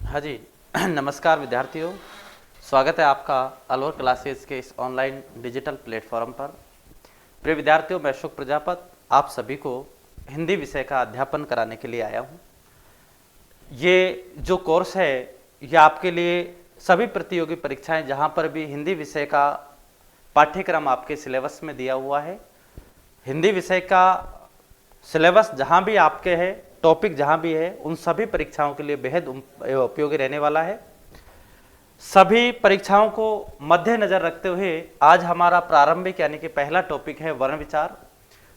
हाँ जी। नमस्कार विद्यार्थियों, स्वागत है आपका अलवर क्लासेस के इस ऑनलाइन डिजिटल प्लेटफॉर्म पर। प्रिय विद्यार्थियों, मैं अशोक प्रजापत आप सभी को हिंदी विषय का अध्यापन कराने के लिए आया हूँ। ये जो कोर्स है ये आपके लिए सभी प्रतियोगी परीक्षाएं जहाँ पर भी हिंदी विषय का पाठ्यक्रम आपके सिलेबस में दिया हुआ है, हिंदी विषय का सिलेबस जहाँ भी आपके है, टॉपिक जहाँ भी है, उन सभी परीक्षाओं के लिए बेहद उपयोगी रहने वाला है। सभी परीक्षाओं को मद्देनजर रखते हुए आज हमारा प्रारंभिक यानी कि पहला टॉपिक है वर्ण विचार।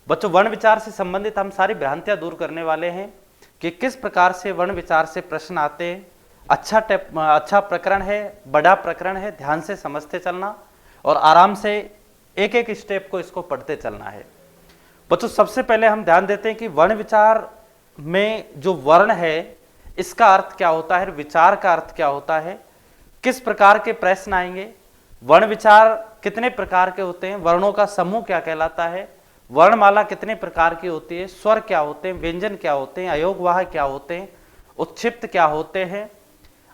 बच्चों, वर्ण विचार से संबंधित हम सारी भ्रांतियां दूर करने वाले हैं कि किस प्रकार से वर्ण विचार से प्रश्न आते हैं। अच्छा प्रकरण है, बड़ा प्रकरण है, ध्यान से समझते चलना और आराम से एक एक स्टेप को इसको पढ़ते चलना है। बच्चों, सबसे पहले हम ध्यान देते हैं कि वर्ण विचार में जो वर्ण है इसका अर्थ क्या होता है, विचार का अर्थ क्या होता है, किस प्रकार के प्रश्न आएंगे, वर्ण विचार कितने प्रकार के होते हैं, वर्णों का समूह क्या कहलाता है, वर्णमाला कितने प्रकार की होती है, स्वर क्या होते हैं, व्यंजन क्या होते हैं, अयोगवाह क्या होते हैं, उत्क्षिप्त क्या होते हैं,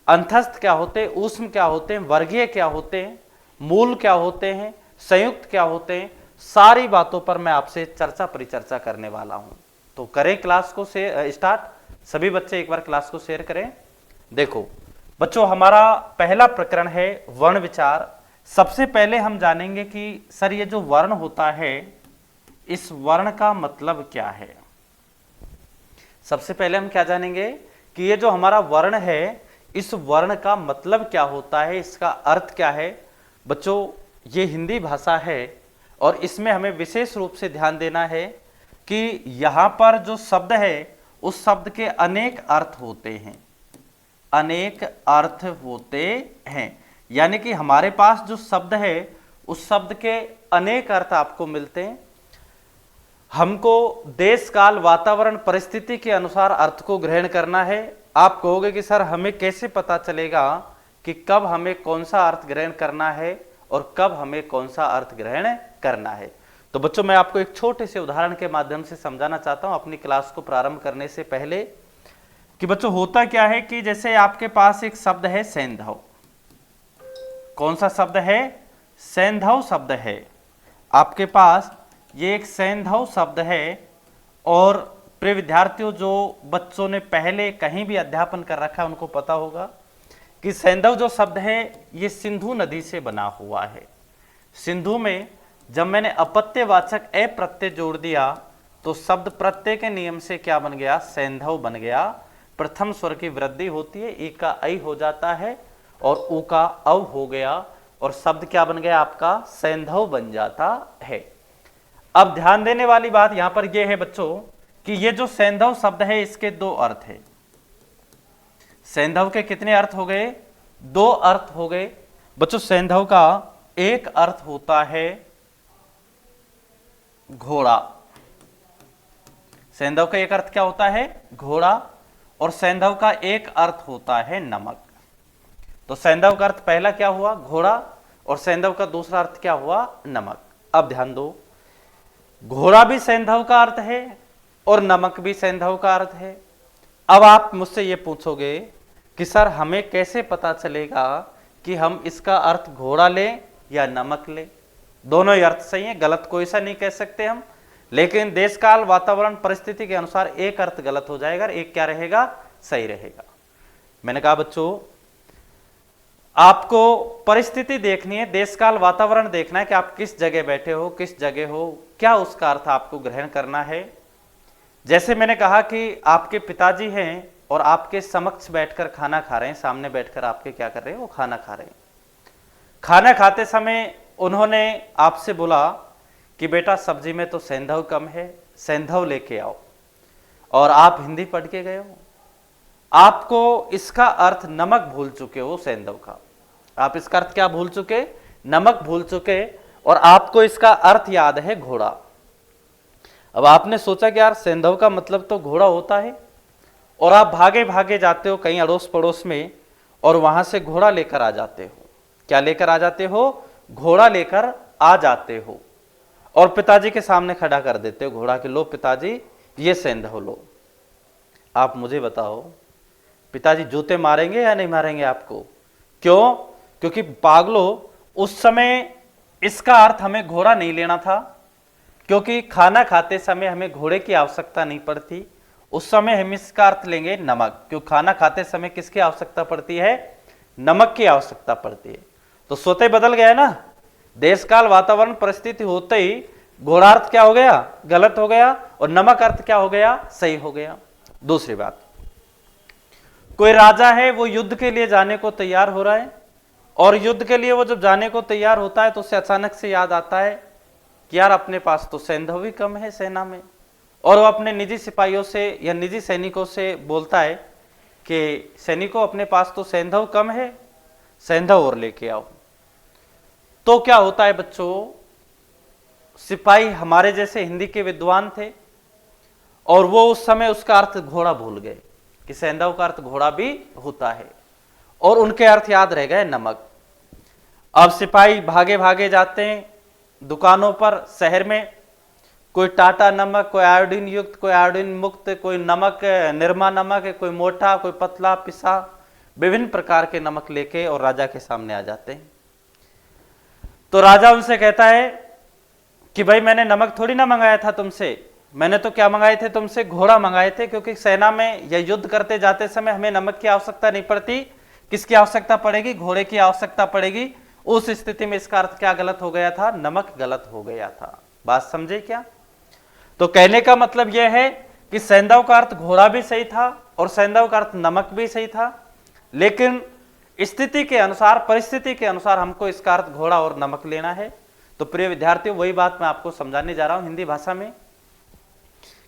अंतस्थ क्या होते हैं, ऊष्म क्या होते हैं, वर्गीय क्या होते हैं, मूल क्या होते हैं, संयुक्त क्या होते हैं, सारी बातों पर मैं आपसे चर्चा परिचर्चा करने वाला हूं। तो करें क्लास को स्टार्ट। सभी बच्चे एक बार क्लास को शेयर करें। देखो बच्चों, हमारा पहला प्रकरण है वर्ण विचार। सबसे पहले हम जानेंगे कि सर ये जो वर्ण होता है इस वर्ण का मतलब क्या है। सबसे पहले हम क्या जानेंगे कि ये जो हमारा वर्ण है इस वर्ण का मतलब क्या होता है, इसका अर्थ क्या है। बच्चों, ये हिंदी भाषा है और इसमें हमें विशेष रूप से ध्यान देना है कि यहां पर जो शब्द है उस शब्द के अनेक अर्थ होते हैं, अनेक अर्थ होते हैं। यानी कि हमारे पास जो शब्द है उस शब्द के अनेक अर्थ आपको मिलते हैं। हमको देश काल वातावरण परिस्थिति के अनुसार अर्थ को ग्रहण करना है। आप कहोगे कि सर हमें कैसे पता चलेगा कि कब हमें कौन सा अर्थ ग्रहण करना है और कब हमें कौन सा अर्थ ग्रहण करना है। तो बच्चों, मैं आपको एक छोटे से उदाहरण के माध्यम से समझाना चाहता हूं अपनी क्लास को प्रारंभ करने से पहले कि बच्चों होता क्या है कि जैसे आपके पास एक शब्द है सैंधव। कौन सा शब्द है? सैंधव शब्द है आपके पास। ये एक सैंधव शब्द है और प्रिय विद्यार्थियों, जो बच्चों ने पहले कहीं भी अध्यापन कर रखा है उनको पता होगा कि सैंधव जो शब्द है ये सिंधु नदी से बना हुआ है। सिंधु में जब मैंने अपत्यवाचक ए प्रत्यय जोड़ दिया तो शब्द प्रत्यय के नियम से क्या बन गया? सैंधव बन गया। प्रथम स्वर की वृद्धि होती है, ई का ऐ हो जाता है और ऊ का अव हो गया और शब्द क्या बन गया आपका? सैंधव बन जाता है। अब ध्यान देने वाली बात यहां पर यह है बच्चों कि ये जो सैंधव शब्द है इसके दो अर्थ है। सैंधव के कितने अर्थ हो गए? दो अर्थ हो गए। बच्चों, सैंधव का एक अर्थ होता है घोड़ा। सैंधव का एक अर्थ क्या होता है? घोड़ा। और सैंधव का एक अर्थ होता है नमक। तो सैंधव का अर्थ पहला क्या हुआ? घोड़ा। और सैंधव का दूसरा अर्थ क्या हुआ? नमक। अब ध्यान दो, घोड़ा भी सैंधव का अर्थ है और नमक भी सैंधव का अर्थ है। अब आप मुझसे ये पूछोगे कि सर हमें कैसे पता चलेगा कि हम इसका अर्थ घोड़ा लें या नमक लें? दोनों ही अर्थ सही है, गलत कोई सा नहीं कह सकते हम, लेकिन देश काल वातावरण परिस्थिति के अनुसार एक अर्थ गलत हो जाएगा, एक क्या रहेगा? सही रहेगा। मैंने कहा बच्चों आपको परिस्थिति देखनी है, देश काल वातावरण देखना है कि आप किस जगह बैठे हो, किस जगह हो, क्या उसका अर्थ आपको ग्रहण करना है। जैसे मैंने कहा कि आपके पिताजी हैं और आपके समक्ष बैठकर खाना खा रहे हैं, सामने बैठकर आपके क्या कर रहे हैं? वो खाना खा रहे हैं। खाना खाते समय उन्होंने आपसे बोला कि बेटा सब्जी में तो सैंधव कम है, सैंधव लेके आओ, और आप हिंदी पढ़ के गए हो, आपको इसका अर्थ नमक भूल चुके हो। सैंधव का आप इसका अर्थ क्या भूल चुके? नमक भूल चुके, और आपको इसका अर्थ याद है घोड़ा। अब आपने सोचा कि यार सैंधव का मतलब तो घोड़ा होता है, और आप भागे भागे जाते हो कहीं अड़ोस पड़ोस में और वहां से घोड़ा लेकर आ जाते हो। क्या लेकर आ जाते हो? घोड़ा लेकर आ जाते हो और पिताजी के सामने खड़ा कर देते हो घोड़ा के, लो पिताजी ये सैंधव लो। आप मुझे बताओ पिताजी जूते मारेंगे या नहीं मारेंगे आपको? क्यों? क्योंकि पागलों, उस समय इसका अर्थ हमें घोड़ा नहीं लेना था, क्योंकि खाना खाते समय हमें घोड़े की आवश्यकता नहीं पड़ती। उस समय हम इसका अर्थ लेंगे नमक, क्योंकि खाना खाते समय किसकी आवश्यकता पड़ती है? नमक की आवश्यकता पड़ती है। तो स्वतः बदल गया ना, देश काल वातावरण परिस्थिति होते ही घोड़ा अर्थ क्या हो गया? गलत हो गया, और नमक अर्थ क्या हो गया? सही हो गया। दूसरी बात, कोई राजा है, वो युद्ध के लिए जाने को तैयार हो रहा है, और युद्ध के लिए वो जब जाने को तैयार होता है तो उसे अचानक से याद आता है कि यार अपने पास तो सैंधव भी कम है सेना में, और वो अपने निजी सिपाहियों से या निजी सैनिकों से बोलता है कि सैनिकों, अपने पास तो सैंधव कम है, सैंधव और लेके आओ। तो क्या होता है बच्चों, सिपाही हमारे जैसे हिंदी के विद्वान थे, और वो उस समय उसका अर्थ घोड़ा भूल गए कि सैंधव का अर्थ घोड़ा भी होता है, और उनके अर्थ याद रह गए नमक। अब सिपाही भागे भागे जाते हैं दुकानों पर, शहर में, कोई टाटा नमक, कोई आयोडीन युक्त, कोई आयोडीन मुक्त, कोई नमक निरमा नमक है, कोई मोटा, कोई पतला पिसा, विभिन्न प्रकार के नमक लेके और राजा के सामने आ जाते हैं। तो राजा उनसे कहता है कि भाई मैंने नमक थोड़ी ना मंगाया था तुमसे, मैंने तो क्या मंगाए थे तुमसे? घोड़ा मंगाए थे, क्योंकि सेना में या युद्ध करते जाते समय हमें नमक की आवश्यकता नहीं पड़ती, किसकी आवश्यकता पड़ेगी? घोड़े की आवश्यकता पड़ेगी। उस स्थिति में इसका अर्थ क्या गलत हो गया था? नमक गलत हो गया था। बात समझे क्या? तो कहने का मतलब यह है कि सैंधव का अर्थ घोड़ा भी सही था और सैंधव का अर्थ नमक भी सही था, लेकिन स्थिति के अनुसार, परिस्थिति के अनुसार हमको इसका अर्थ घोड़ा और नमक लेना है। तो प्रिय विद्यार्थियों, वही बात मैं आपको समझाने जा रहा हूं हिंदी भाषा में,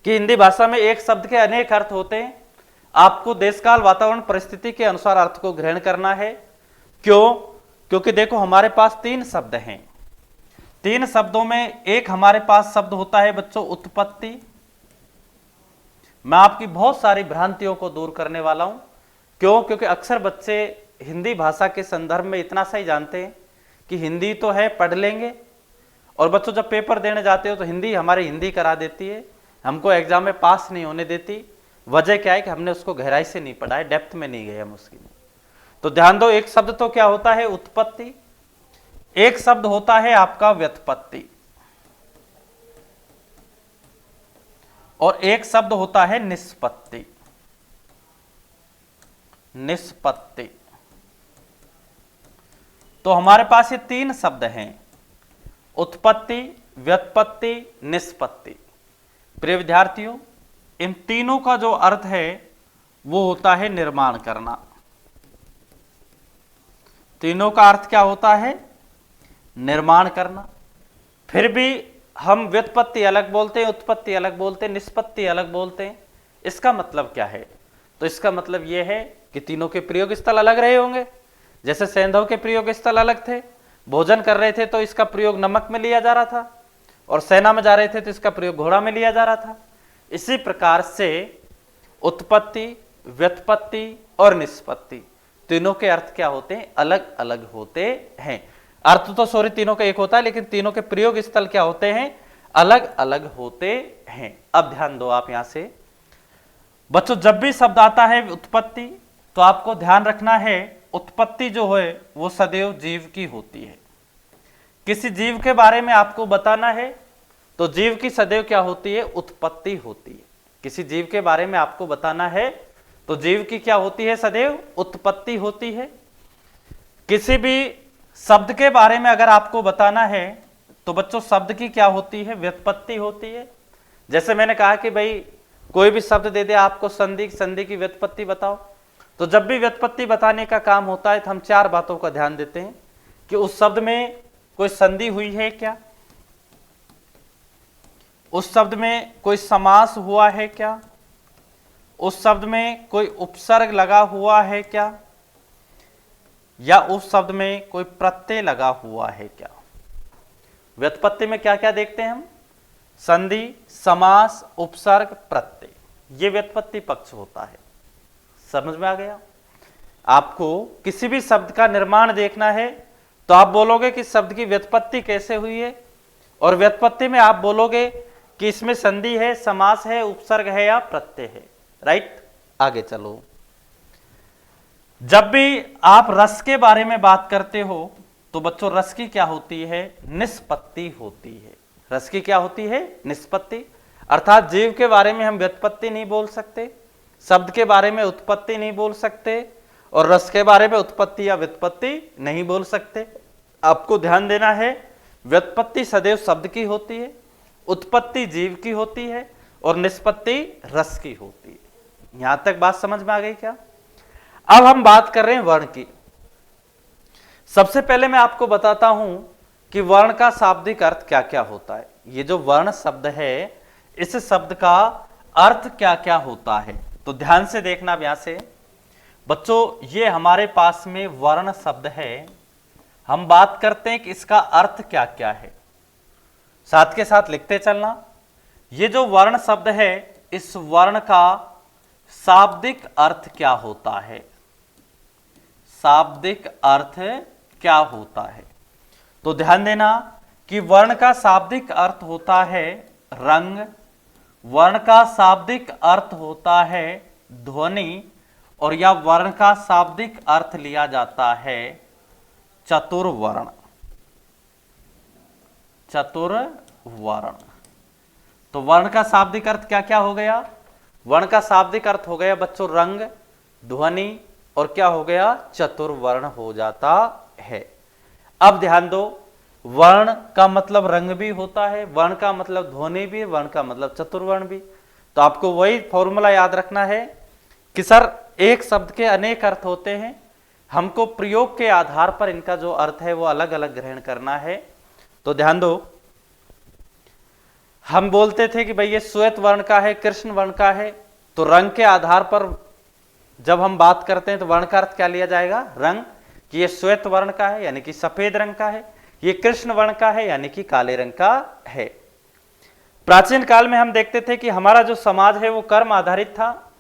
कि हिंदी भाषा में एक शब्द के अनेक अर्थ होते हैं। आपको देशकाल वातावरण परिस्थिति के अनुसार अर्थ को ग्रहण करना है। क्यों? क्योंकि देखो, हमारे पास 3 शब्द हैं। 3 शब्दों में एक हमारे पास शब्द होता है बच्चों उत्पत्ति। मैं आपकी बहुत सारी भ्रांतियों को दूर करने वाला हूं। क्यों? क्योंकि अक्सर बच्चे हिंदी भाषा के संदर्भ में इतना सही जानते हैं कि हिंदी तो है, पढ़ लेंगे, और बच्चों जब पेपर देने जाते हो तो हिंदी हमारी हिंदी करा देती है, हमको एग्जाम में पास नहीं होने देती। वजह क्या है? कि हमने उसको गहराई से नहीं पढ़ा है, डेप्थ में नहीं गए हम उसकी। तो ध्यान दो, एक शब्द तो क्या होता है? उत्पत्ति। एक शब्द होता है आपका व्युत्पत्ति, और एक शब्द होता है निष्पत्ति। निष्पत्ति। तो हमारे पास ये 3 शब्द हैं, उत्पत्ति, व्युत्पत्ति, निष्पत्ति। प्रिय विद्यार्थियों, इन तीनों का जो अर्थ है वो होता है निर्माण करना। तीनों का अर्थ क्या होता है? निर्माण करना। फिर भी हम व्युत्पत्ति अलग बोलते हैं, उत्पत्ति अलग बोलते हैं, निष्पत्ति अलग बोलते हैं। इसका मतलब क्या है? तो इसका मतलब यह है कि तीनों के प्रयोग स्थल अलग रहे होंगे। जैसे सैंधव के प्रयोग स्थल अलग थे, भोजन कर रहे थे तो इसका प्रयोग नमक में लिया जा रहा था, और सेना में जा रहे थे तो इसका प्रयोग घोड़ा में लिया जा रहा था। इसी प्रकार से उत्पत्ति, व्युत्पत्ति और निष्पत्ति, तीनों के अर्थ क्या होते हैं? अलग अलग होते हैं। अर्थ तो सॉरी तीनों का एक होता है, लेकिन तीनों के प्रयोग स्थल क्या होते हैं? अलग अलग होते हैं। अब ध्यान दो आप यहां से बच्चों, जब भी शब्द आता है उत्पत्ति, तो आपको ध्यान रखना है उत्पत्ति जो है वो सदैव जीव की होती है। किसी जीव के बारे में आपको बताना है तो जीव की सदैव क्या होती है? उत्पत्ति होती है। किसी जीव के बारे में आपको बताना है तो जीव की क्या होती है? सदैव उत्पत्ति होती है। किसी भी शब्द के बारे में अगर आपको बताना है तो बच्चों शब्द की क्या होती है? व्युत्पत्ति होती है। जैसे मैंने कहा कि भाई कोई भी शब्द दे दे आपको संधि, संधि की व्युत्पत्ति बताओ, तो जब भी व्युत्पत्ति बताने का काम होता है तो हम 4 बातों का ध्यान देते हैं कि उस शब्द में कोई संधि हुई है क्या, उस शब्द में कोई समास हुआ है क्या, उस शब्द में कोई उपसर्ग लगा हुआ है क्या, या उस शब्द में कोई प्रत्यय लगा हुआ है क्या। व्युत्पत्ति में क्या क्या देखते हैं हम? संधि, समास, उपसर्ग, प्रत्यय, ये व्युत्पत्ति पक्ष होता है। समझ में आ गया? आपको किसी भी शब्द का निर्माण देखना है तो आप बोलोगे कि शब्द की व्युत्पत्ति कैसे हुई है, और व्युत्पत्ति में आप बोलोगे कि इसमें संधि है, समास है, उपसर्ग है या प्रत्यय है। राइट? आगे चलो। जब भी आप रस के बारे में बात करते हो तो बच्चों रस की क्या होती है, निष्पत्ति होती है। रस की क्या होती है, निष्पत्ति। अर्थात जीव के बारे में हम व्युत्पत्ति नहीं बोल सकते, शब्द के बारे में उत्पत्ति नहीं बोल सकते, और रस के बारे में उत्पत्ति या व्युत्पत्ति नहीं बोल सकते। आपको ध्यान देना है, व्युत्पत्ति सदैव शब्द की होती है, उत्पत्ति जीव की होती है, और निष्पत्ति रस की होती है। यहां तक बात समझ में आ गई क्या? अब हम बात कर रहे हैं वर्ण की। सबसे पहले मैं आपको बताता हूं कि वर्ण का शाब्दिक अर्थ क्या क्या होता है। ये जो वर्ण शब्द है, इस शब्द का अर्थ क्या क्या होता है, तो ध्यान से देखना। अब यहां से बच्चों, ये हमारे पास में वर्ण शब्द है, हम बात करते हैं कि इसका अर्थ क्या क्या है। साथ के साथ लिखते चलना। ये जो वर्ण शब्द है, इस वर्ण का शाब्दिक अर्थ क्या होता है, शाब्दिक अर्थ क्या होता है। तो ध्यान देना कि वर्ण का शाब्दिक अर्थ होता है रंग, वर्ण का शाब्दिक अर्थ होता है ध्वनि, और या वर्ण का शाब्दिक अर्थ लिया जाता है चतुर्वर्ण। चतुर्वर्ण। तो वर्ण का शाब्दिक अर्थ क्या क्या हो गया? वर्ण का शाब्दिक अर्थ हो गया बच्चों रंग, ध्वनि, और क्या हो गया? चतुर्वर्ण हो जाता है। अब ध्यान दो, वर्ण का मतलब रंग भी होता है, वर्ण का मतलब ध्वनि भी, वर्ण का मतलब चतुर्वर्ण भी। तो आपको वही फॉर्मूला याद रखना है कि सर एक शब्द के अनेक अर्थ होते हैं, हमको प्रयोग के आधार पर इनका जो अर्थ है वो अलग अलग ग्रहण करना है। तो ध्यान दो, हम बोलते थे कि भाई ये श्वेत वर्ण का है, कृष्ण वर्ण का है, तो रंग के आधार पर जब हम बात करते हैं तो वर्ण का अर्थ क्या लिया जाएगा? रंग। कि ये श्वेत वर्ण का है यानी कि सफेद रंग का है, ये कृष्ण वर्ण का है यानी कि काले रंग का है। प्राचीन काल में हम देखते थे कि हमारा जो समाज है वो कर्म आधारित था,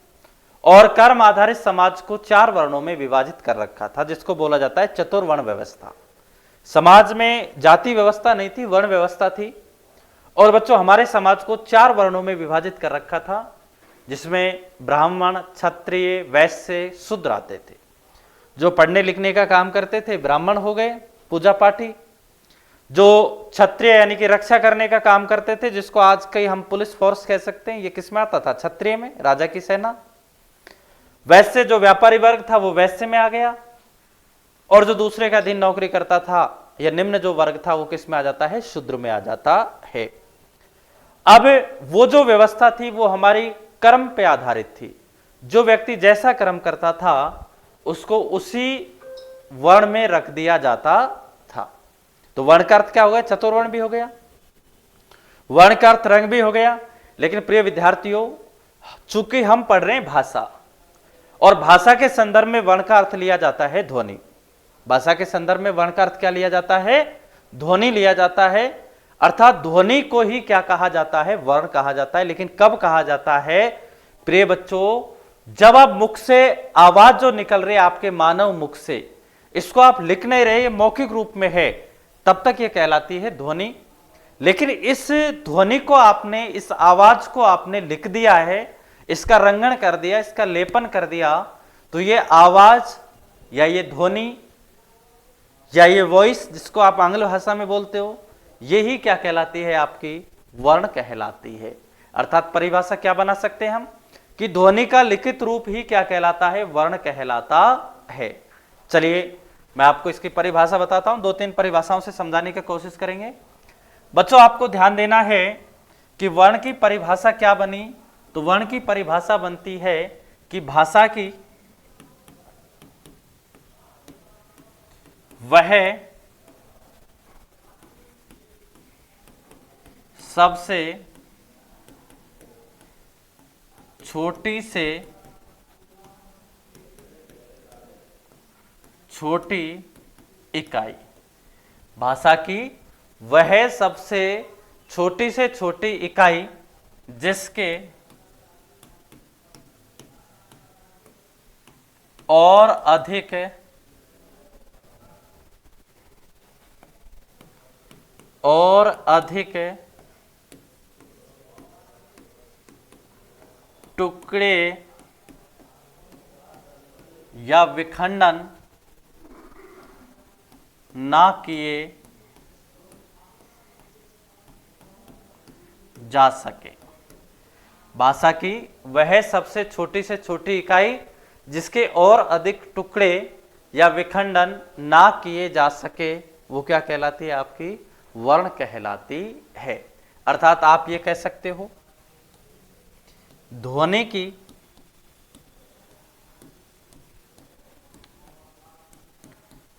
और कर्म आधारित समाज को 4 वर्णों में विभाजित कर रखा था, जिसको बोला जाता है चतुर्वर्ण व्यवस्था। समाज में जाति व्यवस्था नहीं थी, वर्ण व्यवस्था थी। और बच्चों, हमारे समाज को 4 वर्णों में विभाजित कर रखा था, जिसमें ब्राह्मण, क्षत्रिय, वैश्य, शूद्र आते थे। जो पढ़ने लिखने का काम करते थे ब्राह्मण हो गए, पूजा पाठी। जो क्षत्रिय यानी कि रक्षा करने का काम करते थे, जिसको आज कई हम पुलिस फोर्स कह सकते हैं, ये किस में आता था? क्षत्रिय में, राजा की सेना। वैश्य जो व्यापारी वर्ग था वो वैश्य में आ गया, और जो दूसरे का अधीन नौकरी करता था या निम्न जो वर्ग था वो किस में आ जाता है? शूद्र में आ जाता है। अब वो जो व्यवस्था थी वो हमारी कर्म पे आधारित थी। जो व्यक्ति जैसा कर्म करता था उसको उसी वर्ण में रख दिया जाता था। तो वर्ण का अर्थ क्या हो गया? चतुर्वर्ण भी हो गया, वर्ण का अर्थ रंग भी हो गया। लेकिन प्रिय विद्यार्थियों, चूंकि हम पढ़ रहे हैं भाषा, और भाषा के संदर्भ में वर्ण का अर्थ लिया जाता है ध्वनि। भाषा के संदर्भ में वर्ण का अर्थ क्या लिया जाता है? ध्वनि लिया जाता है। अर्थात ध्वनि को ही क्या कहा जाता है? वर्ण कहा जाता है। लेकिन कब कहा जाता है प्रिय बच्चों? जब आप मुख से आवाज जो निकल रही है आपके मानव मुख से, इसको आप लिख नहीं रहे, ये मौखिक रूप में है, तब तक ये कहलाती है ध्वनि। लेकिन इस ध्वनि को आपने, इस आवाज को आपने लिख दिया है, इसका रंगन कर दिया, इसका लेपन कर दिया, तो ये आवाज या ये ध्वनि या ये वॉइस, जिसको आप आंग्ल भाषा में बोलते हो, यही क्या कहलाती है? आपकी वर्ण कहलाती है। अर्थात परिभाषा क्या बना सकते हैं हम कि ध्वनि का लिखित रूप ही क्या कहलाता है? वर्ण कहलाता है। चलिए मैं आपको इसकी परिभाषा बताता हूं, 2-3 परिभाषाओं से समझाने की कोशिश करेंगे। बच्चों, आपको ध्यान देना है कि वर्ण की परिभाषा क्या बनी। तो वर्ण की परिभाषा बनती है कि भाषा की वह सबसे छोटी से छोटी इकाई, भाषा की वह सबसे छोटी से छोटी इकाई जिसके और अधिक टुकड़े या विखंडन ना किए जा सके। भाषा की वह सबसे छोटी से छोटी इकाई जिसके और अधिक टुकड़े या विखंडन ना किए जा सके वो क्या कहलाती है? आपकी वर्ण कहलाती है। अर्थात आप ये कह सकते हो ध्वनि की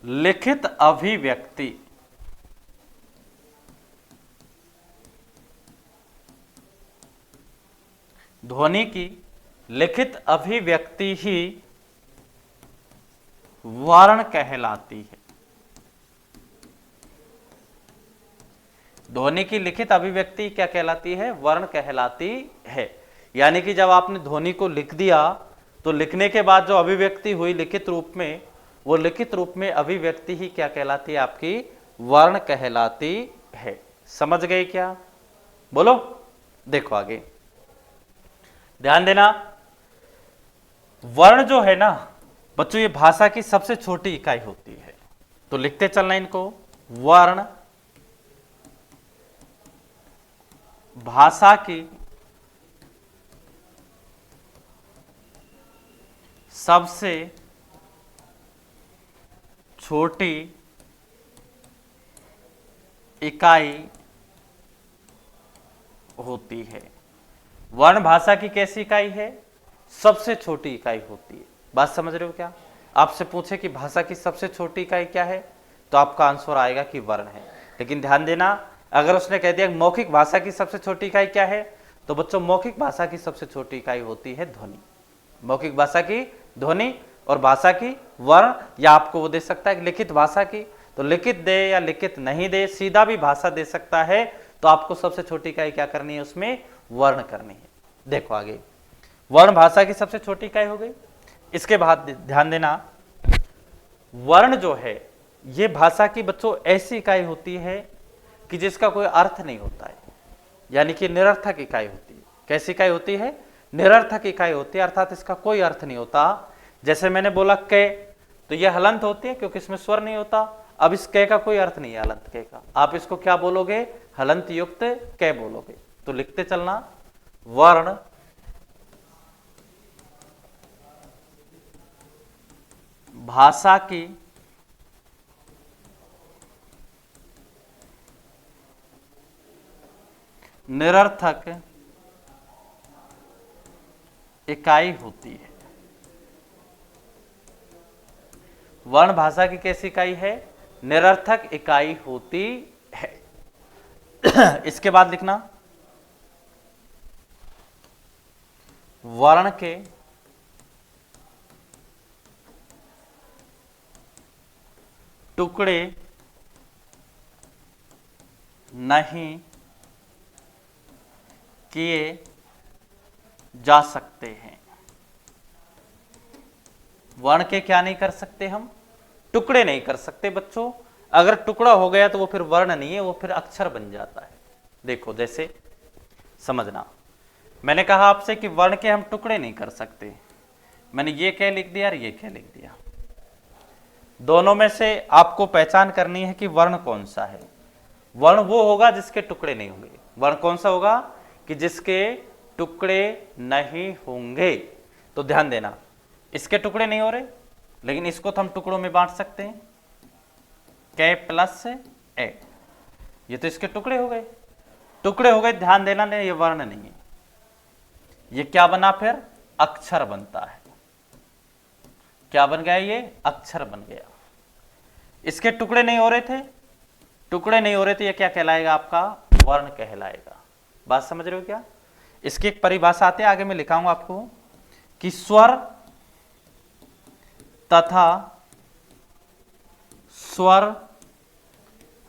लिखित अभिव्यक्ति ध्वनि की लिखित अभिव्यक्ति ही वर्ण कहलाती है। ध्वनि की लिखित अभिव्यक्ति क्या कहलाती है? वर्ण कहलाती है। यानी कि जब आपने ध्वनि को लिख दिया तो लिखने के बाद जो अभिव्यक्ति हुई लिखित रूप में, वो लिखित रूप में अभिव्यक्ति ही क्या कहलाती है? आपकी वर्ण कहलाती है। समझ गए क्या? बोलो। देखो आगे ध्यान देना, वर्ण जो है ना बच्चों, ये भाषा की सबसे छोटी इकाई होती है। तो लिखते चलना इनको, वर्ण भाषा की सबसे छोटी इकाई होती है। वर्ण भाषा की कैसी इकाई है? सबसे छोटी इकाई होती है। बात समझ रहे हो क्या? आपसे पूछे कि भाषा की सबसे छोटी इकाई क्या है तो आपका आंसर आएगा कि वर्ण है। लेकिन ध्यान देना, अगर उसने कह दिया मौखिक भाषा की सबसे छोटी इकाई क्या है तो बच्चों मौखिक भाषा की सबसे छोटी इकाई होती है ध्वनि। मौखिक भाषा की ध्वनि और भाषा की वर्ण, या आपको वो दे सकता है लिखित भाषा की, तो लिखित दे या लिखित नहीं दे, सीधा भी भाषा दे सकता है। तो आपको सबसे छोटी इकाई क्या करनी है? उसमें वर्ण करनी है। देखो आगे, वर्ण भाषा की सबसे छोटी इकाई हो गई। इसके बाद ध्यान देना, वर्ण जो है ये भाषा की बच्चों ऐसी इकाई होती है कि जिसका कोई अर्थ नहीं होता है, यानी कि निरर्थक इकाई होती है। कैसी इकाई होती है? निरर्थक इकाई होती है, अर्थात इसका कोई अर्थ नहीं होता। जैसे मैंने बोला क, तो यह हलंत होती है क्योंकि इसमें स्वर नहीं होता। अब इस क का कोई अर्थ नहीं है हलंत क का, आप इसको क्या बोलोगे? हलंत युक्त क बोलोगे। तो लिखते चलना, वर्ण भाषा की निरर्थक इकाई होती है। वर्ण भाषा की कैसी इकाई है? निरर्थक इकाई होती है। इसके बाद लिखना, वर्ण के टुकड़े नहीं किए जा सकते हैं। वर्ण के क्या नहीं कर सकते? हम टुकड़े नहीं कर सकते बच्चों। अगर टुकड़ा हो गया तो वो फिर वर्ण नहीं है, वो फिर अक्षर बन जाता है। देखो जैसे समझना, मैंने कहा आपसे कि वर्ण के हम टुकड़े नहीं कर सकते। मैंने ये क्या लिख दिया और ये क्या लिख दिया। दोनों में से आपको पहचान करनी है कि वर्ण कौन सा है। वर्ण वो होगा जिसके टुकड़े नहीं होंगे। वर्ण कौन सा होगा? कि जिसके टुकड़े नहीं होंगे। तो ध्यान देना, इसके टुकड़े नहीं हो रहे, लेकिन इसको तो हम टुकड़ों में बांट सकते हैं, के प्लस ए। ये तो इसके टुकड़े हो गए, टुकड़े हो गए। ध्यान देना, नहीं ये वर्ण नहीं है, ये क्या बना? फिर अक्षर बनता है। क्या बन गया? ये अक्षर बन गया। इसके टुकड़े नहीं हो रहे थे, टुकड़े नहीं हो रहे थे, ये क्या कहलाएगा? आपका वर्ण कहलाएगा। बात समझ रहे हो क्या? इसकी एक परिभाषा आती है, आगे मैं लिखाऊंगा आपको, कि स्वर तथा स्वर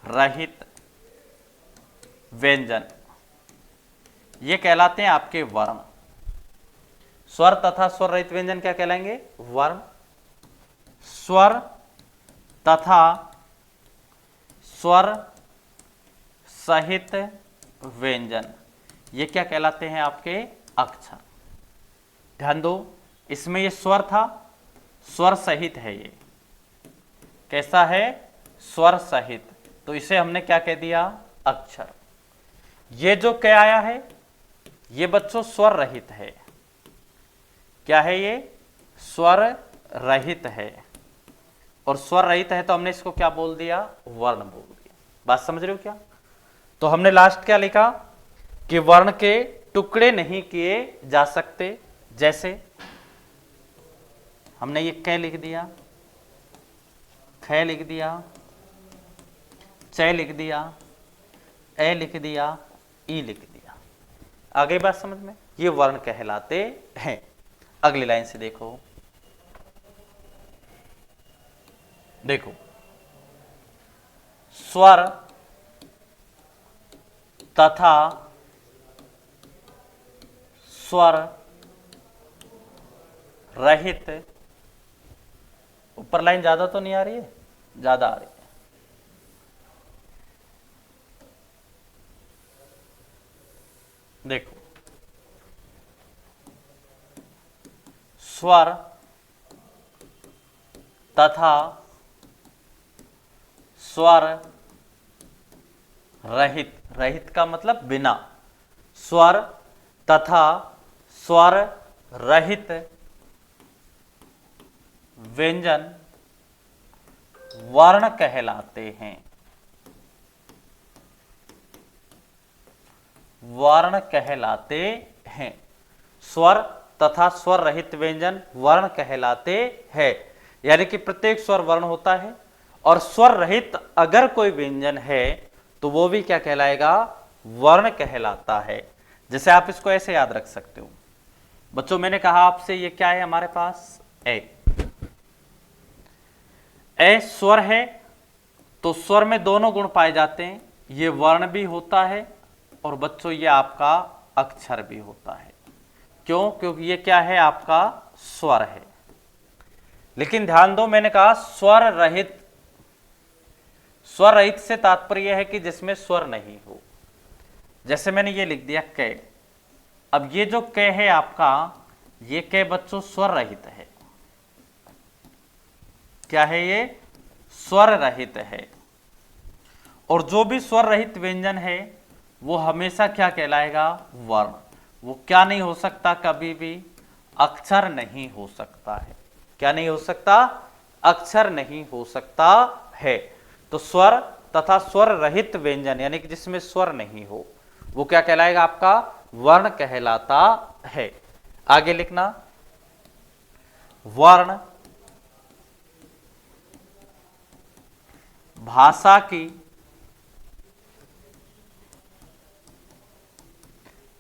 रहित व्यंजन ये कहलाते हैं आपके वर्ण। स्वर तथा स्वर रहित व्यंजन क्या कहलाएंगे? वर्ण। स्वर तथा स्वर सहित व्यंजन ये क्या कहलाते हैं? आपके अक्षर। ध्यान दो, इसमें ये स्वर था, स्वर सहित है ये। कैसा है? स्वर सहित। तो इसे हमने क्या कह दिया? अक्षर। ये जो क्या आया है, ये बच्चों स्वर रहित है। क्या है ये? स्वर रहित है। और स्वर रहित है तो हमने इसको क्या बोल दिया? वर्ण बोल दिया। बात समझ रहे हो क्या? तो हमने लास्ट क्या लिखा कि वर्ण के टुकड़े नहीं किए जा सकते। जैसे हमने ये क लिख दिया, ख लिख दिया, च लिख दिया, ए लिख दिया, ई लिख दिया। आ गई बात समझ में? ये वर्ण कहलाते हैं। अगली लाइन से देखो, देखो स्वर तथा स्वर रहित। ऊपर लाइन ज्यादा तो नहीं आ रही है? ज्यादा आ रही है। देखो स्वर तथा स्वर रहित। रहित का मतलब बिना। स्वर तथा स्वर रहित व्यंजन वर्ण कहलाते हैं। वर्ण कहलाते हैं। स्वर तथा स्वर रहित व्यंजन वर्ण कहलाते हैं। यानी कि प्रत्येक स्वर वर्ण होता है और स्वर रहित अगर कोई व्यंजन है तो वो भी क्या कहलाएगा? वर्ण कहलाता है। जैसे आप इसको ऐसे याद रख सकते हो बच्चों, मैंने कहा आपसे ये क्या है हमारे पास? ए स्वर है तो स्वर में दोनों गुण पाए जाते हैं। ये वर्ण भी होता है और बच्चों ये आपका अक्षर भी होता है। क्यों? क्योंकि ये क्या है? आपका स्वर है। लेकिन ध्यान दो, मैंने कहा स्वर रहित। स्वर रहित से तात्पर्य है कि जिसमें स्वर नहीं हो। जैसे मैंने ये लिख दिया क। अब ये जो क है आपका, ये क बच्चों स्वर रहित है। क्या है ये? स्वर रहित है। और जो भी स्वर रहित व्यंजन है वो हमेशा क्या कहलाएगा? वर्ण। वो क्या नहीं हो सकता? कभी भी अक्षर नहीं हो सकता है। क्या नहीं हो सकता? अक्षर नहीं हो सकता है। तो स्वर तथा स्वर रहित व्यंजन यानी कि जिसमें स्वर नहीं हो वो क्या कहलाएगा? आपका वर्ण कहलाता है। आगे लिखना, वर्ण भाषा की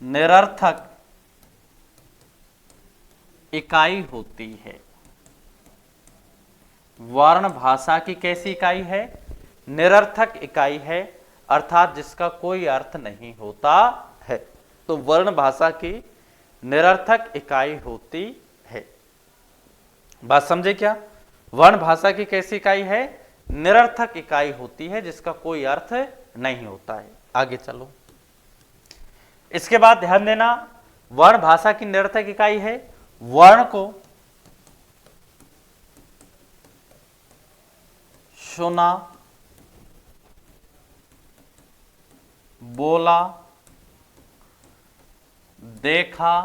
निरर्थक इकाई होती है। वर्ण भाषा की कैसी इकाई है? निरर्थक इकाई है, अर्थात जिसका कोई अर्थ नहीं होता है। तो वर्ण भाषा की निरर्थक इकाई होती है। बात समझे क्या? वर्ण भाषा की कैसी इकाई है? निरर्थक इकाई होती है, जिसका कोई अर्थ नहीं होता है। आगे चलो, इसके बाद ध्यान देना, वर्ण भाषा की निरर्थक इकाई है। वर्ण को सुना, बोला, देखा,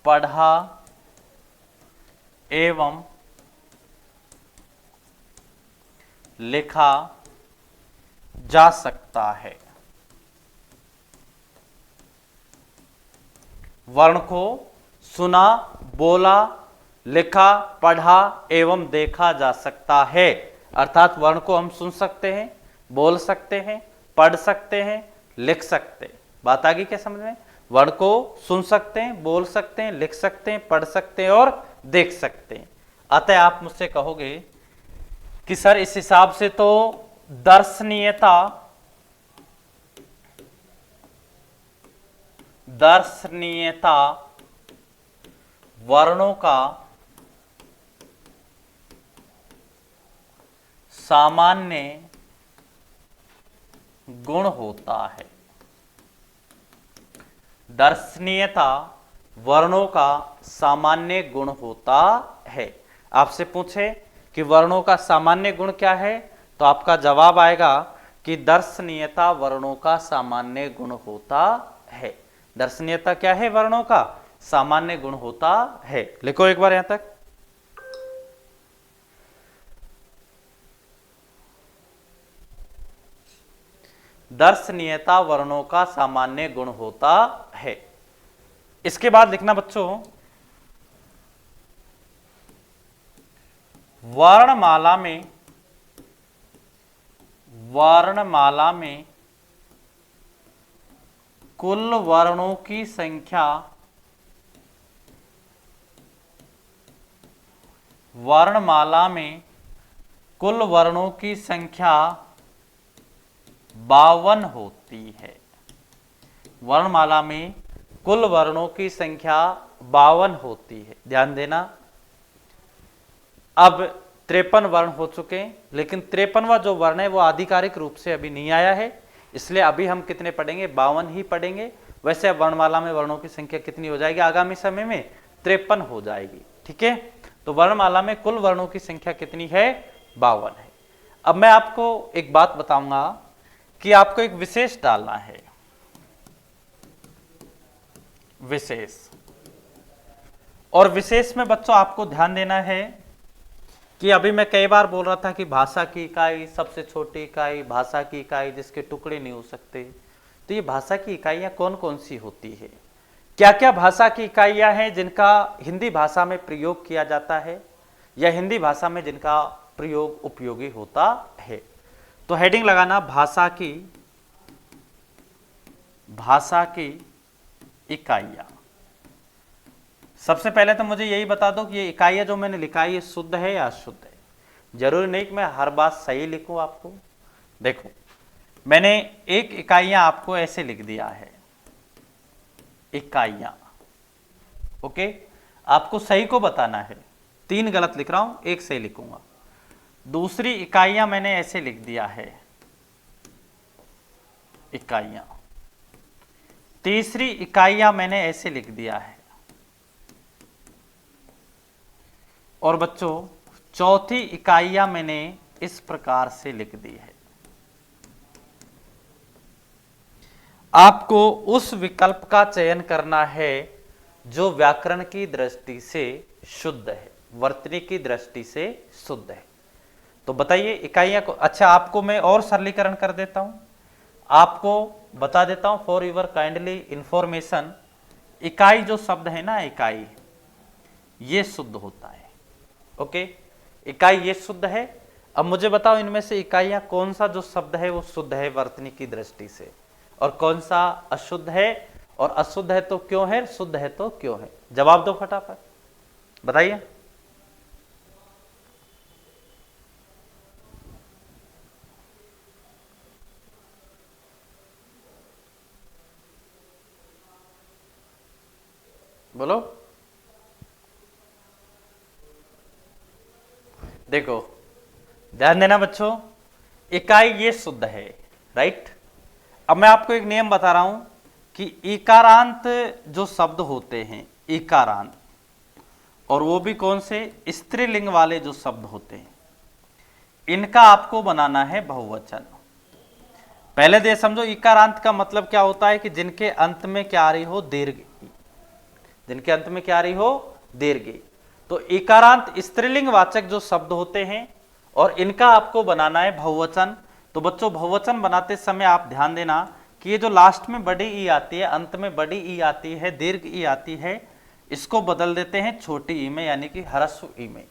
पढ़ा एवं लिखा जा सकता है। वर्ण को सुना, बोला, लिखा, पढ़ा एवं देखा जा सकता है। अर्थात वर्ण को हम सुन सकते हैं, बोल सकते हैं, पढ़ सकते हैं, लिख सकते हैं। बात आ गई क्या समझ में? वर्ण को सुन सकते हैं, बोल सकते हैं, लिख सकते हैं, पढ़ सकते हैं और देख सकते हैं। अतः आप मुझसे कहोगे कि सर इस हिसाब से तो दर्शनीयता वर्णों का सामान्य गुण होता है। दर्शनीयता वर्णों का सामान्य गुण होता है। आपसे पूछे कि वर्णों का सामान्य गुण क्या है, तो आपका जवाब आएगा कि दर्शनीयता वर्णों का सामान्य गुण होता है। दर्शनीयता क्या है? वर्णों का सामान्य गुण होता है। लिखो एक बार यहां तक। दर्शनीयता वर्णों का सामान्य गुण होता है। इसके बाद लिखना बच्चों, वर्णमाला में कुल वर्णों की संख्या वर्णमाला में कुल वर्णों की संख्या 52 होती है। वर्णमाला में कुल वर्णों की संख्या 52 होती है। ध्यान देना, अब 53 वर्ण हो चुके हैं, लेकिन 53वां जो वर्ण है वो आधिकारिक रूप से अभी नहीं आया है, इसलिए अभी हम कितने पढ़ेंगे? 52 ही पढ़ेंगे। वैसे वर्णमाला में वर्णों की संख्या कितनी हो जाएगी आगामी समय में? 53 हो जाएगी। ठीक है, तो वर्णमाला में कुल वर्णों की संख्या कितनी है? 52 है। अब मैं आपको एक बात बताऊंगा कि आपको एक विशेष डालना है, विशेष। और विशेष में बच्चों आपको ध्यान देना है कि अभी मैं कई बार बोल रहा था कि भाषा की इकाई, सबसे छोटी इकाई, भाषा की इकाई जिसके टुकड़े नहीं हो सकते। तो ये भाषा की इकाइयां कौन कौन सी होती है? क्या क्या भाषा की इकाइयां हैं जिनका हिंदी भाषा में प्रयोग किया जाता है, या हिंदी भाषा में जिनका प्रयोग उपयोगी होता है? तो हेडिंग लगाना, भाषा की इकाइयां। सबसे पहले तो मुझे यही बता दो कि ये इकाइयां जो मैंने लिखा है ये शुद्ध है या अशुद्ध है? जरूरी नहीं कि मैं हर बात सही लिखूं आपको। देखो, मैंने एक इकाइयां आपको ऐसे लिख दिया है, इकाइयां। ओके, आपको सही को बताना है। 3 गलत लिख रहा हूं, 1 सही लिखूंगा। दूसरी इकाइयां मैंने ऐसे लिख दिया है, इकाइयां। तीसरी इकाइयां मैंने ऐसे लिख दिया है। और बच्चों, चौथी इकाइयां मैंने इस प्रकार से लिख दी है। आपको उस विकल्प का चयन करना है जो व्याकरण की दृष्टि से शुद्ध है, वर्तनी की दृष्टि से शुद्ध है। तो बताइए इकाइयां को। अच्छा, आपको मैं और सरलीकरण कर देता हूं, आपको बता देता हूं फॉर यूर काइंडली इंफॉर्मेशन। इकाई जो शब्द है ना, इकाई, ये शुद्ध होता है। ओके, इकाई ये शुद्ध है। अब मुझे बताओ इनमें से इकाइयां कौन सा जो शब्द है वो शुद्ध है वर्तनी की दृष्टि से, और कौन सा अशुद्ध है, और अशुद्ध है तो क्यों है, शुद्ध है तो क्यों है? जवाब दो फटाफट, बताइए। बोलो। देखो, ध्यान देना बच्चों, इकाई ये शुद्ध है, राइट। अब मैं आपको एक नियम बता रहा हूं कि इकारांत जो शब्द होते हैं, इकारांत, और वो भी कौन से? स्त्रीलिंग वाले जो शब्द होते हैं, इनका आपको बनाना है बहुवचन। पहले दे समझो, इकारांत का मतलब क्या होता है कि जिनके अंत में क्या आ रही हो? दीर्घ। जिनके अंत में क्या आ रही हो? दीर्घ। तो इकारांत स्त्रीलिंग वाचक जो शब्द होते हैं, और इनका आपको बनाना है बहुवचन। तो बच्चों, बहुवचन बनाते समय आप ध्यान देना कि ये जो लास्ट में बड़ी ई आती है, अंत में बड़ी ई आती है, दीर्घ ई आती है, इसको बदल देते हैं छोटी ई में, यानी कि ह्रस्व ई में।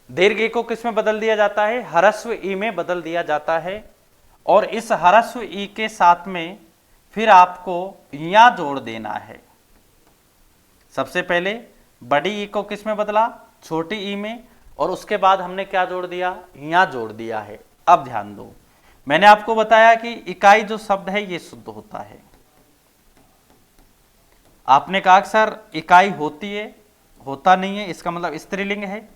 दीर्घ ई को किस में बदल दिया जाता है? ह्रस्व ई में बदल दिया जाता है। और इस ह्रस्व ई के साथ में फिर आपको या जोड़ देना है। सबसे पहले बड़ी ई को किस में बदला? छोटी ई में, और उसके बाद हमने क्या जोड़ दिया? या जोड़ दिया है। अब ध्यान दो, मैंने आपको बताया कि इकाई जो शब्द है ये शुद्ध होता है। आपने कहा सर इकाई होती है, होता नहीं है, इसका मतलब स्त्रीलिंग है,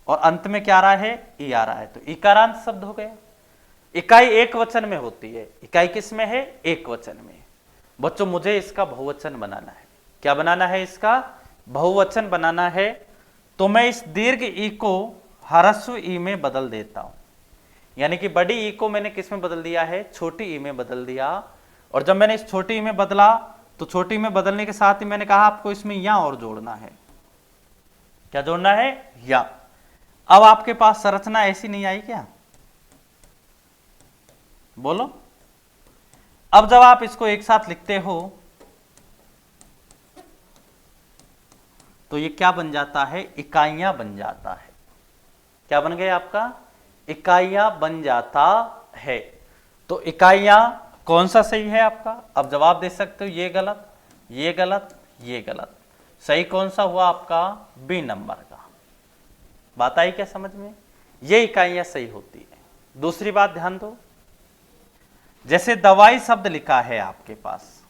और अंत में क्या आ रहा है? ई आ रहा है, तो इकारांत शब्द हो गया। इकाई एक वचन में होती है। इकाई किस में है? एक वचन में। बच्चों, मुझे इसका बहुवचन बनाना है। क्या बनाना है, इसका बहुवचन बनाना है। तो मैं इस दीर्घ ई को ह्रस्व ई में बदल देता हूं, यानी कि बड़ी ई को मैंने किस में बदल दिया है, छोटी ई में बदल दिया। और जब मैंने इस छोटी ई में बदला तो छोटी में बदलने के साथ ही मैंने कहा आपको इसमें या और जोड़ना है। क्या जोड़ना है, या। अब आपके पास संरचना ऐसी नहीं आई क्या, बोलो। अब जब आप इसको एक साथ लिखते हो तो ये क्या बन जाता है, इकाइयां बन जाता है। क्या बन गए आपका, इकाइयां बन जाता है। तो इकाइयां कौन सा सही है आपका, अब जवाब दे सकते हो, ये गलत, ये गलत, ये गलत। सही कौन सा हुआ आपका, बी नंबर का। बात आई क्या समझ में, ये इकाइयां सही होती है। दूसरी बात ध्यान दो, जैसे दवाई शब्द लिखा है आपके पास,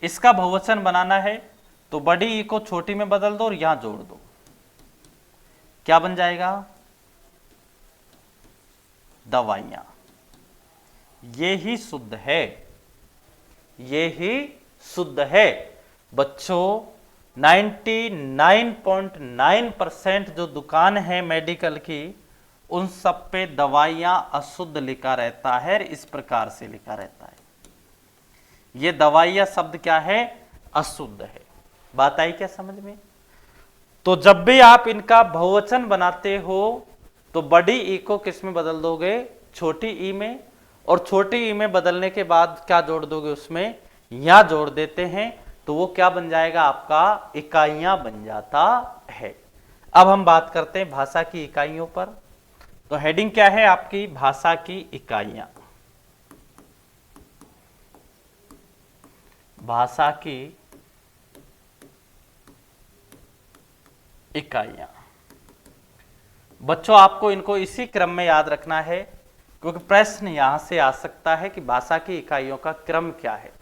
इसका बहुवचन बनाना है तो बड़ी ई को छोटी में बदल दो और यहां जोड़ दो। क्या बन जाएगा, दवाइयां। ये ही शुद्ध है, ये ही शुद्ध है बच्चों। 99.9% जो दुकान है मेडिकल की, उन सब पे दवाइयां अशुद्ध लिखा रहता है, इस प्रकार से लिखा रहता है। ये दवाइयां शब्द क्या है, अशुद्ध है। बात आई क्या समझ में। तो जब भी आप इनका बहुवचन बनाते हो तो बड़ी ई को किस में बदल दोगे, छोटी ई में, और छोटी ई में बदलने के बाद क्या जोड़ दोगे, उसमें या जोड़ देते हैं, तो वो क्या बन जाएगा आपका, इकाइयां बन जाता है। अब हम बात करते हैं भाषा की इकाइयों पर। तो हेडिंग क्या है आपकी, भाषा की इकाइयां। भाषा की इकाइयां बच्चों, आपको इनको इसी क्रम में याद रखना है, क्योंकि प्रश्न यहां से आ सकता है कि भाषा की इकाइयों का क्रम क्या है,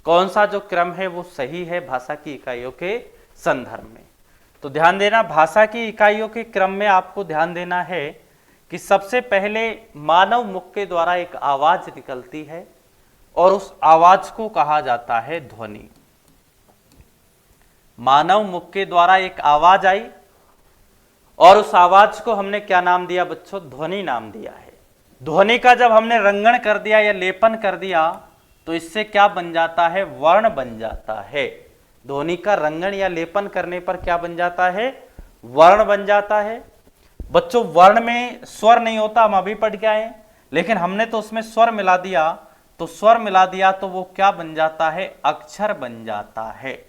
कौन सा जो क्रम है वो सही है भाषा की इकाइयों के संदर्भ में। तो ध्यान देना, भाषा की इकाइयों के क्रम में आपको ध्यान देना है कि सबसे पहले मानव मुख के द्वारा एक आवाज निकलती है और उस आवाज को कहा जाता है ध्वनि। मानव मुख के द्वारा एक आवाज आई और उस आवाज को हमने क्या नाम दिया बच्चों, ध्वनि नाम दिया है। ध्वनि का जब हमने रंगण कर दिया या लेपन कर दिया तो इससे क्या बन जाता है, वर्ण बन जाता है। ध्वनि का रंगण या लेपन करने पर क्या बन जाता है, वर्ण बन जाता है। बच्चों वर्ण में स्वर नहीं होता, हम अभी पढ़ के आए, लेकिन हमने तो उसमें स्वर मिला दिया, तो स्वर मिला दिया तो वो क्या बन जाता है, अक्षर बन जाता है।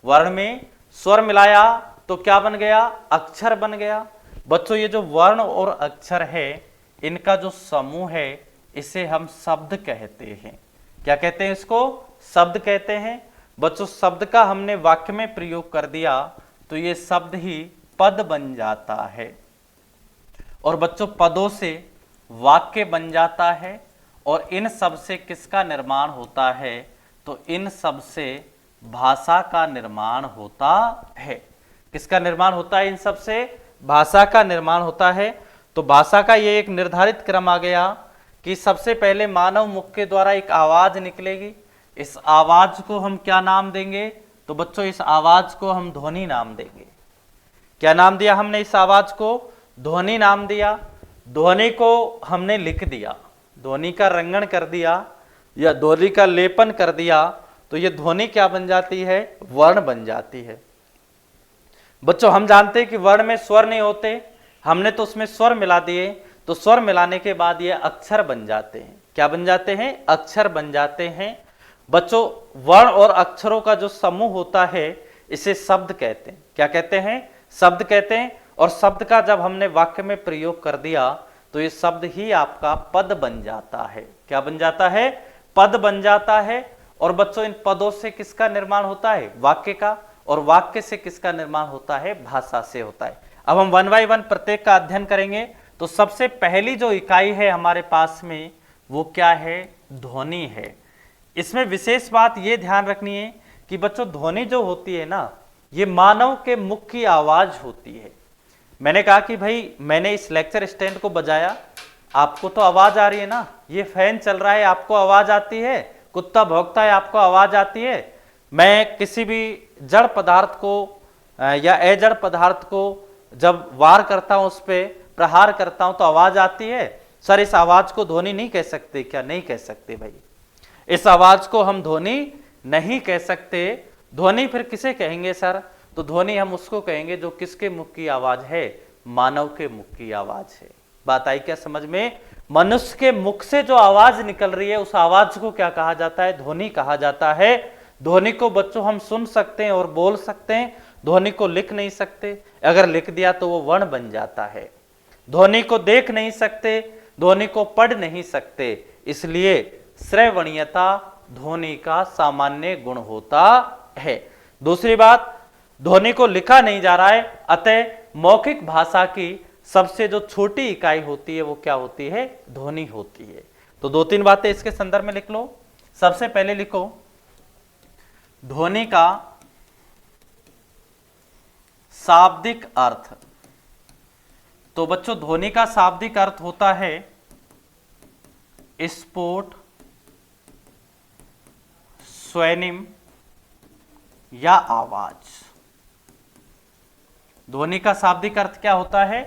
वर्ण में स्वर मिलाया तो क्या बन गया, अक्षर बन गया। बच्चों ये जो वर्ण और अक्षर है, इनका जो समूह है इसे हम शब्द कहते हैं। क्या कहते हैं इसको, शब्द कहते हैं। बच्चों शब्द का हमने वाक्य में प्रयोग कर दिया तो ये शब्द ही पद बन जाता है, और बच्चों पदों से वाक्य बन जाता है। और इन सब से किसका निर्माण होता है, तो इन सब से भाषा का निर्माण होता है। किसका निर्माण होता है, इन सब से भाषा का निर्माण होता है। तो भाषा का ये एक निर्धारित क्रम आ गया कि सबसे पहले मानव मुख के द्वारा एक आवाज निकलेगी, इस आवाज को हम क्या नाम देंगे, तो बच्चों इस आवाज को हम ध्वनि नाम देंगे। क्या नाम दिया हमने, इस आवाज को ध्वनि नाम दिया। ध्वनि को हमने लिख दिया, ध्वनि का रंगण कर दिया या ध्वनि का लेपन कर दिया, तो ये ध्वनि क्या बन जाती है, वर्ण बन जाती है। बच्चों हम जानते हैं कि वर्ण में स्वर नहीं होते, हमने तो उसमें स्वर मिला दिए, तो स्वर मिलाने के बाद ये अक्षर बन जाते हैं। क्या बन जाते हैं, अक्षर बन जाते हैं। बच्चों वर्ण और अक्षरों का जो समूह होता है इसे शब्द कहते हैं। क्या कहते हैं, शब्द कहते हैं। और शब्द का जब हमने वाक्य में प्रयोग कर दिया तो ये शब्द ही आपका पद बन जाता है। क्या बन जाता है, पद बन जाता है। और बच्चों इन पदों से किसका निर्माण होता है, वाक्य का, और वाक्य से किसका निर्माण होता है, भाषा से होता है। अब हम 1 बाय 1 प्रत्येक का अध्ययन करेंगे। तो सबसे पहली जो इकाई है हमारे पास में वो क्या है, ध्वनि है। इसमें विशेष बात ये ध्यान रखनी है कि बच्चों ध्वनि जो होती है ना, ये मानव के मुख की आवाज होती है। मैंने कहा कि भाई मैंने इस लेक्चर स्टैंड को बजाया, आपको तो आवाज आ रही है ना, ये फैन चल रहा है आपको आवाज आती है, कुत्ता भौंकता है आपको आवाज आती है, मैं किसी भी जड़ पदार्थ को या अजड़ पदार्थ को जब वार करता हूं, उस पर प्रहार करता हूं तो आवाज आती है। सर इस आवाज को ध्वनि नहीं कह सकते क्या? नहीं कह सकते भाई, इस आवाज को हम ध्वनि नहीं कह सकते। ध्वनि फिर किसे कहेंगे सर? तो ध्वनि हम उसको कहेंगे जो किसके मुख की आवाज है? मानव के मुख की आवाज है। बात आई क्या समझ में? मनुष्य के मुख से जो आवाज निकल रही है उस आवाज को क्या कहा जाता है? ध्वनि कहा जाता है। ध्वनि को बच्चों हम सुन सकते हैं और बोल सकते हैं, ध्वनि को लिख नहीं सकते। अगर लिख दिया तो वो वर्ण बन जाता है। ध्वनि को देख नहीं सकते, ध्वनि को पढ़ नहीं सकते, इसलिए श्रवणीयता ध्वनि का सामान्य गुण होता है। दूसरी बात, ध्वनि को लिखा नहीं जा रहा है, अतः मौखिक भाषा की सबसे जो छोटी इकाई होती है वो क्या होती है? ध्वनि होती है। तो दो तीन बातें इसके संदर्भ में लिख लो। सबसे पहले लिखो ध्वनि का शाब्दिक अर्थ। तो बच्चों ध्वनि का शाब्दिक अर्थ होता है स्फोट, स्वर्निम या आवाज। ध्वनि का शाब्दिक अर्थ क्या होता है?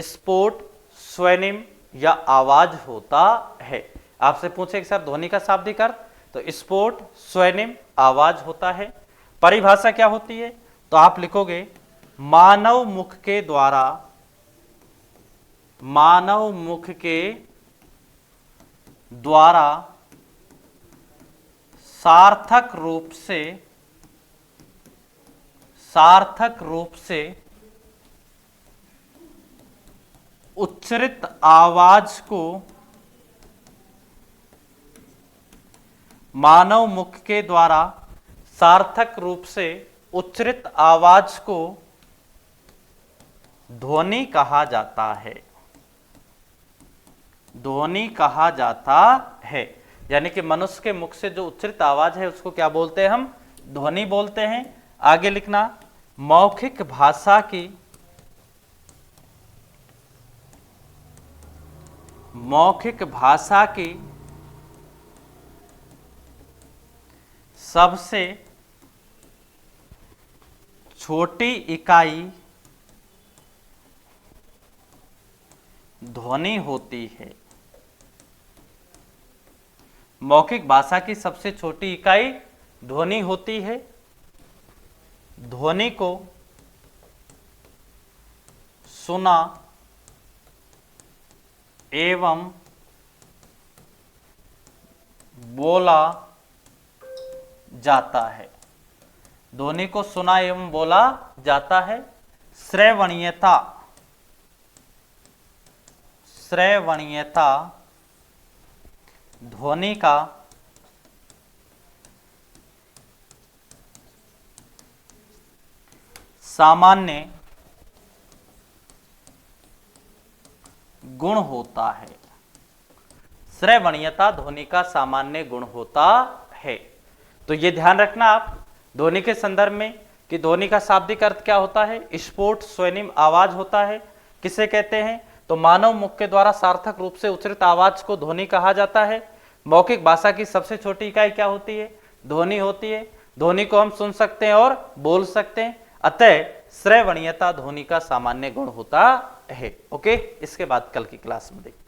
स्फोट, स्वर्निम या आवाज होता है। आपसे पूछे कि सर ध्वनि का शाब्दिक अर्थ, तो स्फोट, स्वर्निम, आवाज होता है। परिभाषा क्या होती है? तो आप लिखोगे मानव मुख के द्वारा, मानव मुख के द्वारा सार्थक रूप से उच्चरित आवाज को, मानव मुख के द्वारा सार्थक रूप से उच्चरित आवाज को ध्वनि कहा जाता है। ध्वनि कहा जाता है, यानी कि मनुष्य के मुख से जो उच्चरित आवाज है उसको क्या बोलते हैं? हम ध्वनि बोलते हैं। आगे लिखना मौखिक भाषा की, मौखिक भाषा की सबसे छोटी इकाई ध्वनि होती है। मौखिक भाषा की सबसे छोटी इकाई ध्वनि होती है। ध्वनि को सुना एवं बोला जाता है। ध्वनि को सुना एवं बोला जाता है। श्रवणीयता, श्रवणीयता ध्वनि का सामान्य गुण होता है। श्रवणीयता ध्वनि का सामान्य गुण होता है। तो ये ध्यान रखना आप ध्वनि के संदर्भ में कि ध्वनि का शाब्दिक अर्थ क्या होता है? स्फोट, स्वर्निम, आवाज होता है। किसे कहते हैं? तो मानव मुख के द्वारा सार्थक रूप से उच्चरित आवाज को ध्वनि कहा जाता है। मौखिक भाषा की सबसे छोटी इकाई क्या होती है? ध्वनि होती है। ध्वनि को हम सुन सकते हैं और बोल सकते हैं, अतः श्रवणीयता ध्वनि का सामान्य गुण होता है। ओके, इसके बाद कल की क्लास में देखते हैं।